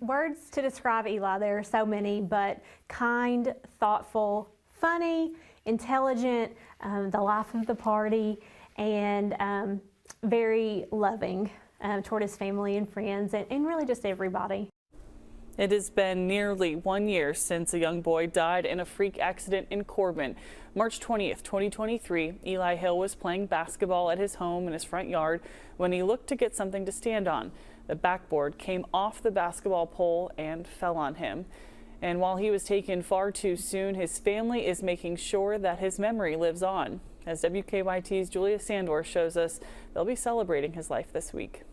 Words to describe Eli, there are so many, but kind, thoughtful, funny, intelligent, the life of the party, and very loving toward his family and friends, and really just everybody. It has been nearly 1 year since a young boy died in a freak accident in Corbin. March 20th, 2023, Eli Hill was playing basketball at his home in his front yard when he looked to get something to stand on. The backboard came off the basketball pole and fell on him. And while he was taken far too soon, his family is making sure that his memory lives on. As WKYT's Julia Sandor shows us, they'll be celebrating his life this week.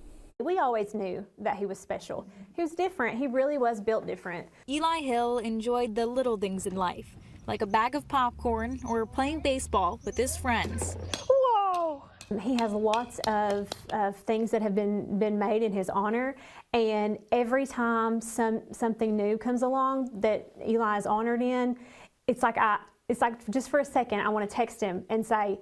We always knew that he was special. He was different. He really was built different. Eli Hill enjoyed the little things in life, like a bag of popcorn or playing baseball with his friends. Whoa! He has lots of things that have been made in his honor, and every time something new comes along that Eli is honored in, it's like just for a second I want to text him and say,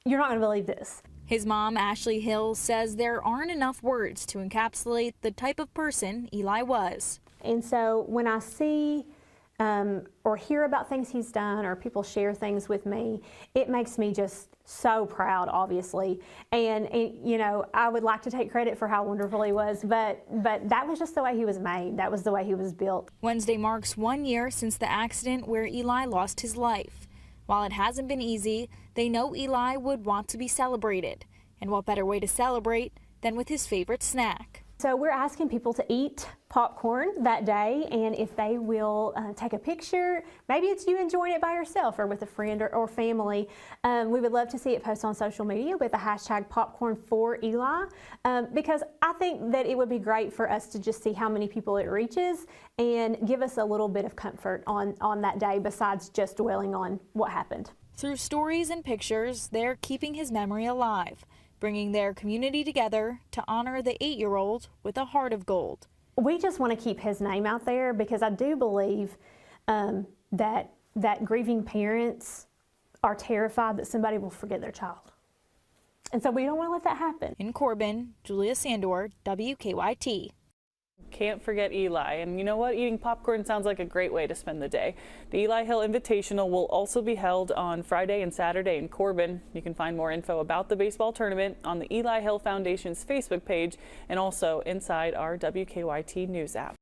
"You're not going to believe this." His mom, Ashley Hill, says there aren't enough words to encapsulate the type of person Eli was. And so when I see or hear about things he's done, or people share things with me, it makes me just so proud, obviously. And you know, I would like to take credit for how wonderful he was, but that was just the way he was made. That was the way he was built. Wednesday marks 1 year since the accident where Eli lost his life. While it hasn't been easy, they know Eli would want to be celebrated. And what better way to celebrate than with his favorite snack? So we're asking people to eat popcorn that day, and if they will take a picture, maybe it's you enjoying it by yourself or with a friend or family. We would love to see it posted on social media with the hashtag popcorn4Eli, because I think that it would be great for us to just see how many people it reaches and give us a little bit of comfort on that day besides just dwelling on what happened. Through stories and pictures, they're keeping his memory alive, bringing their community together to honor the 8-year-old with a heart of gold. We just want to keep his name out there because I do believe that grieving parents are terrified that somebody will forget their child. And so we don't want to let that happen. In Corbin, Julia Sandor, WKYT. Can't forget Eli. And you know what? Eating popcorn sounds like a great way to spend the day. The Eli Hill Invitational will also be held on Friday and Saturday in Corbin. You can find more info about the baseball tournament on the Eli Hill Foundation's Facebook page and also inside our WKYT News app.